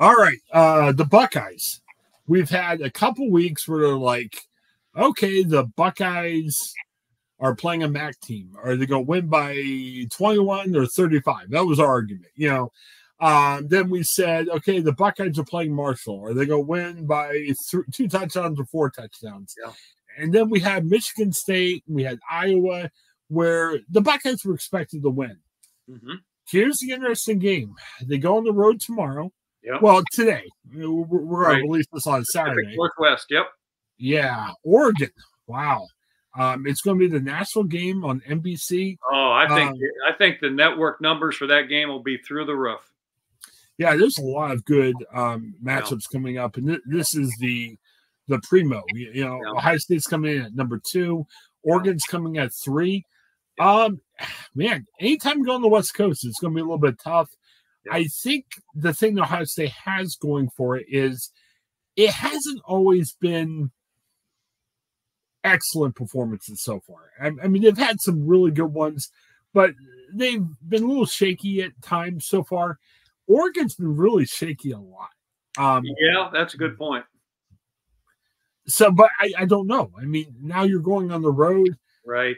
All right. The Buckeyes. We've had a couple weeks where they're like, okay, the Buckeyes are playing a MAC team. Are they going to win by 21 or 35? That was our argument, you know. Then we said, okay, the Buckeyes are playing Marshall. Are they going to win by 2 touchdowns or 4 touchdowns? Yeah. And then we had Michigan State, we had Iowa, where the Buckeyes were expected to win. Mm-hmm. Here's the interesting game. They go on the road tomorrow. Yep. Well, today. We're going to release this on Saturday. Northwest, yep. Yeah. Oregon. Wow. It's going to be the national game on NBC. Oh, I think the network numbers for that game will be through the roof. Yeah, there's a lot of good matchups coming up, and this is the primo. You know, Ohio State's coming in at number 2. Oregon's coming at 3. Man, anytime you go on the West Coast, it's going to be a little bit tough. Yeah. I think the thing that Ohio State has going for it is it hasn't always been excellent performances so far. I mean, they've had some really good ones, but they've been a little shaky at times so far. Oregon's been really shaky a lot. Yeah, that's a good point. So, but I don't know. I mean, now you're going on the road. Right.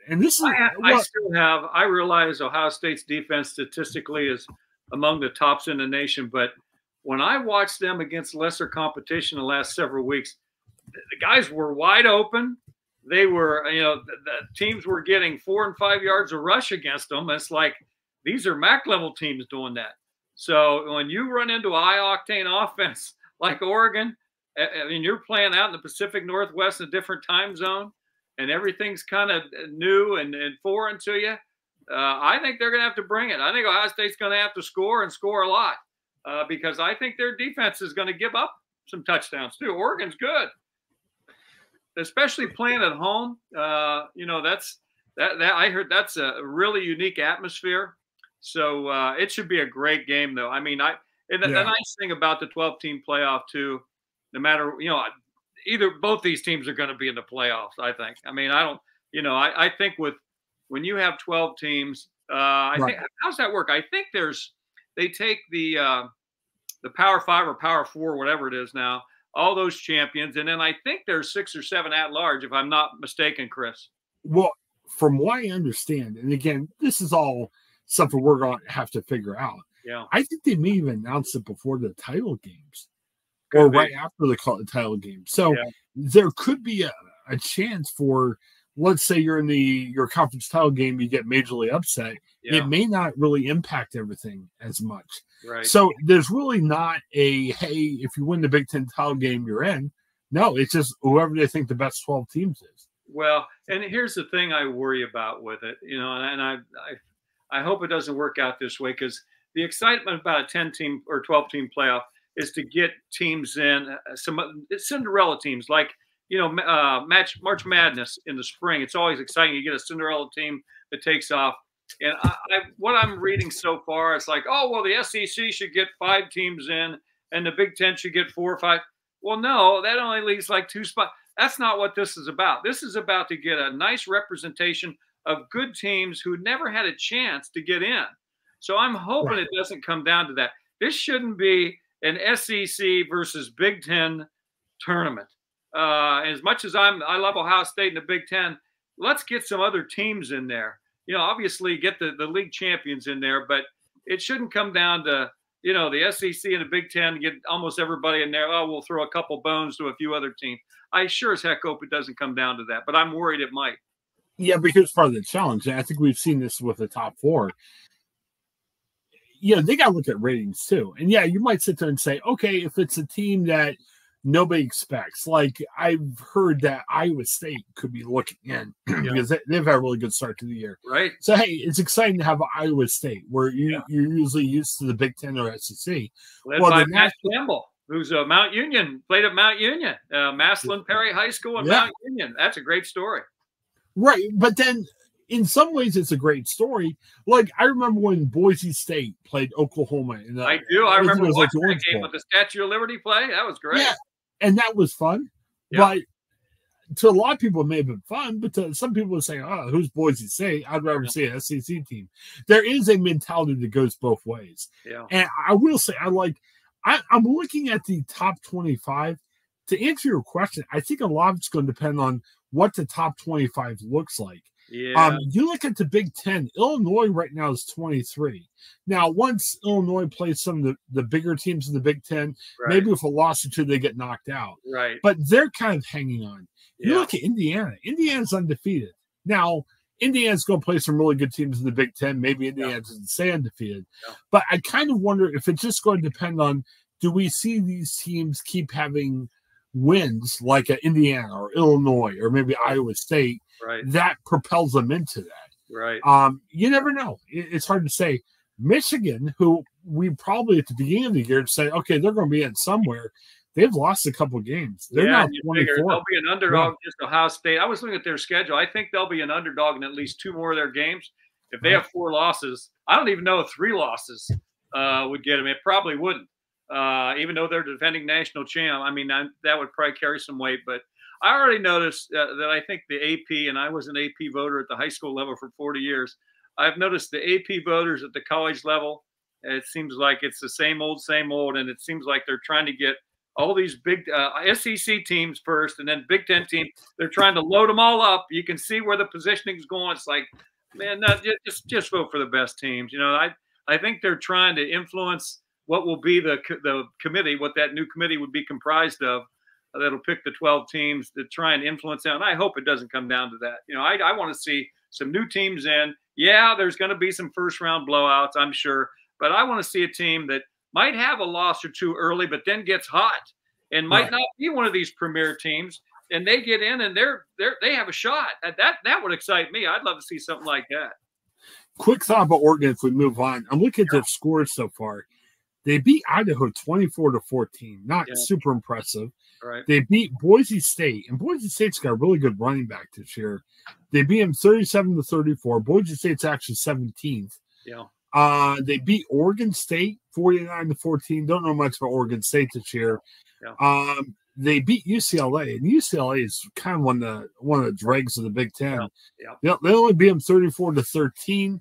And this is I realize Ohio State's defense statistically is among the tops in the nation, but when I watched them against lesser competition the last several weeks, the guys were wide open. They were, you know, the teams were getting 4 and 5 yards of rush against them. It's like these are MAC level teams doing that. So when you run into a high octane offense like Oregon, I mean, you're playing out in the Pacific Northwest in a different time zone, and everything's kind of new and foreign to you. I think they're going to have to bring it. I think Ohio State's going to have to score and score a lot because I think their defense is going to give up some touchdowns too. Oregon's good, especially playing at home. You know, that I heard that's a really unique atmosphere. So it should be a great game, though. I mean, the nice thing about the 12-team playoff too, no matter, you know, both these teams are going to be in the playoffs, I think. I mean, I think when you have 12 teams, I think, how's that work? I think they take the Power 5 or Power 4, whatever it is now, all those champions, and then I think there's 6 or 7 at large, if I'm not mistaken, Chris. Well, from what I understand, and again, this is all something we're going to have to figure out. Yeah, I think they may even announce it before the title games. Or right after the title game. So there could be a chance for, let's say you're in your conference title game, you get majorly upset. Yeah. It may not really impact everything as much. Right. So there's really not hey, if you win the Big Ten title game, you're in. No, it's just whoever they think the best 12 teams is. Well, and here's the thing I worry about with it, you know, and I hope it doesn't work out this way, because the excitement about a 10-team or 12-team playoff is to get teams in, some Cinderella teams, like, you know, March Madness in the spring. It's always exciting. You get a Cinderella team that takes off. And what I'm reading so far, it's like, oh, well, the SEC should get 5 teams in, and the Big Ten should get 4 or 5. Well, no, that only leaves like 2 spots. That's not what this is about. This is about to get a nice representation of good teams who never had a chance to get in. So I'm hoping it doesn't come down to that. This shouldn't be an SEC versus Big Ten tournament. As much as I love Ohio State and the Big Ten, let's get some other teams in there. You know, obviously get the league champions in there, but it shouldn't come down to, you know, the SEC and the Big Ten, get almost everybody in there. Oh, we'll throw a couple bones to a few other teams. I sure as heck hope it doesn't come down to that, but I'm worried it might. Yeah, because part of the challenge, and I think we've seen this with the top 4. Yeah, they got to look at ratings too. And yeah, you might sit there and say, okay, if it's a team that nobody expects, like I've heard that Iowa State could be looking in because they've had a really good start to the year. Right. So, hey, it's exciting to have Iowa State where you're usually used to the Big Ten or SEC. Led by Matt Campbell, who's Mount Union, played at Mount Union, Maslin Perry High School and Mount Union. That's a great story. Right. But then in some ways, it's a great story. Like, I remember when Boise State played Oklahoma. I do. I remember watching that game with the Statue of Liberty play. That was great. Yeah, and that was fun. Yeah. But to a lot of people, it may have been fun. But to some people, say, oh, who's Boise State? I'd rather see an SEC team. There is a mentality that goes both ways. Yeah. And I will say, I like I'm looking at the top 25. To answer your question, I think a lot of it's going to depend on what the top 25 looks like. Yeah. You look at the Big Ten. Illinois right now is 23. Now, once Illinois plays some of the bigger teams in the Big Ten, maybe with a loss or two, they get knocked out. Right. But they're kind of hanging on. You look at Indiana. Indiana's undefeated. Now, Indiana's going to play some really good teams in the Big Ten. Maybe Indiana doesn't stay undefeated. But I kind of wonder if it's just going to depend on, do we see these teams keep having wins like Indiana or Illinois or maybe Iowa State that propels them into that. Right. You never know. It's hard to say. Michigan, who we probably at the beginning of the year say, okay, they're going to be in somewhere. They've lost a couple games. They're now 24. They'll be an underdog against Ohio State. I was looking at their schedule. I think they'll be an underdog in at least 2 more of their games. If they have 4 losses, I don't even know if 3 losses would get them. It probably wouldn't. Even though they're defending national champ, I mean, that would probably carry some weight. But I already noticed that I think the AP, and I was an AP voter at the high school level for 40 years. I've noticed the AP voters at the college level, it seems like it's the same old, and it seems like they're trying to get all these big SEC teams first and then Big Ten teams. They're trying to load them all up. You can see where the positioning is going. It's like, man, no, just vote for the best teams. You know, I think they're trying to influence what will be the committee, what that new committee would be comprised of, that'll pick the 12 teams to try and influence that. And I hope it doesn't come down to that. You know, I want to see some new teams in. Yeah, there's going to be some first-round blowouts, I'm sure. But I want to see a team that might have a loss or two early, but then gets hot and might not be one of these premier teams. And they get in and they have a shot. That would excite me. I'd love to see something like that. Quick thought about Oregon if we move on. I'm looking at their scores so far. They beat Idaho 24-14. Not super impressive. Right. They beat Boise State, and Boise State's got a really good running back this year. They beat him 37-34. Boise State's actually 17th. Yeah. They beat Oregon State 49-14. Don't know much about Oregon State this year. Yeah. They beat UCLA, and UCLA is kind of one of the dregs of the Big Ten. Yeah. They only beat them 34-13.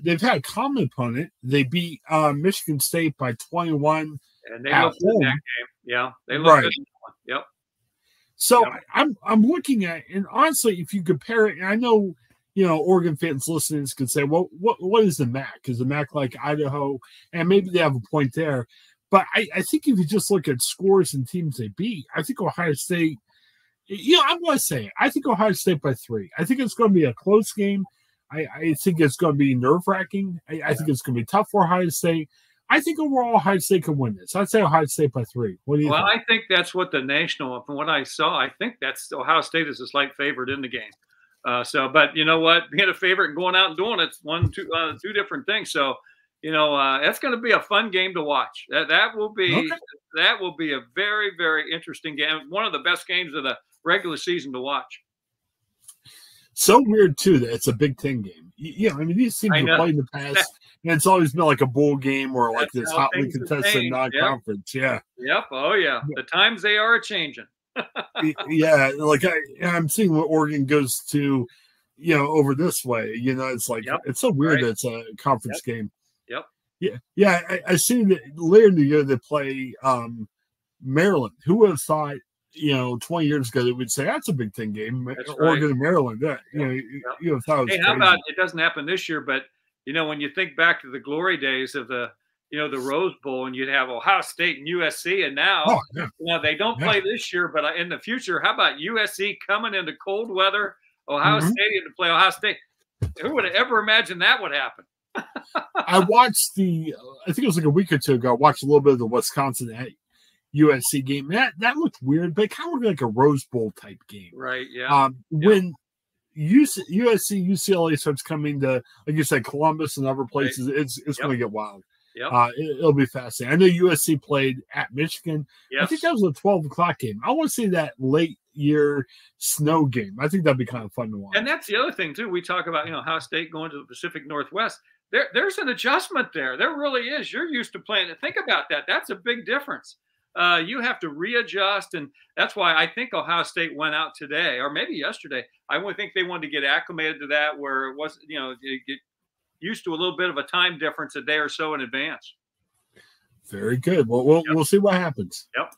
They've had a common opponent. They beat Michigan State by 21. And they looked good in that game. Yeah, they looked good in that one. Yep. So I'm looking at, and honestly, if you compare it, and I know, you know, Oregon fans listening can say, well, what is the MAC? Is the MAC like Idaho? And maybe they have a point there. But I think if you just look at scores and teams they beat, I think Ohio State, you know, I'm going to say it. I think Ohio State by 3. I think it's going to be a close game. I think it's going to be nerve-wracking. I think it's going to be tough for Ohio State. I think overall Ohio State can win this. I'd say Ohio State by 3. What do you think? I think that's what the national, from what I saw, I think that's Ohio State is a slight favorite in the game. But you know what? Being a favorite and going out and doing it's two different things. So, you know, that's going to be a fun game to watch. That will be a very, very interesting game. One of the best games of the regular season to watch. So weird too that it's a Big Ten game. Yeah, I mean these teams have played in the past, and it's always been like a bowl game or like this hotly contested non-conference. Yep. Oh yeah. The times they are changing. Yeah, like I'm seeing what Oregon goes to, you know, over this way. You know, it's like it's so weird that it's a conference game. Yep. Yeah. I seen that later in the year they play Maryland. Who would have thought? You know, 20 years ago, they would say that's a Big Ten game. Oregon and Maryland. You know, thought it was how about it doesn't happen this year? But you know, when you think back to the glory days of the Rose Bowl, and you'd have Ohio State and USC, and now you know they don't play this year, but in the future, how about USC coming into cold weather, Ohio Stadium to play Ohio State? Who would have ever imagined that would happen? I watched I think it was like a week or two ago. I watched a little bit of the Wisconsin USC game. That looked weird, but it kind of looked like a Rose Bowl type game. Right, yeah. When USC, UCLA starts coming to, like you said, Columbus and other places, it's going to get wild. It'll be fascinating. I know USC played at Michigan. I think that was a 12 o'clock game. I want to see that late year snow game. I think that'd be kind of fun to watch. And that's the other thing, too. We talk about, Ohio State going to the Pacific Northwest. There's an adjustment there. There really is. You're used to playing it. Think about that. That's a big difference. You have to readjust, and that's why I think Ohio State went out today, or maybe yesterday. I would think they wanted to get acclimated to that, where it was, get used to a little bit of a time difference a day or so in advance. Very good. Well, we'll see what happens. Yep.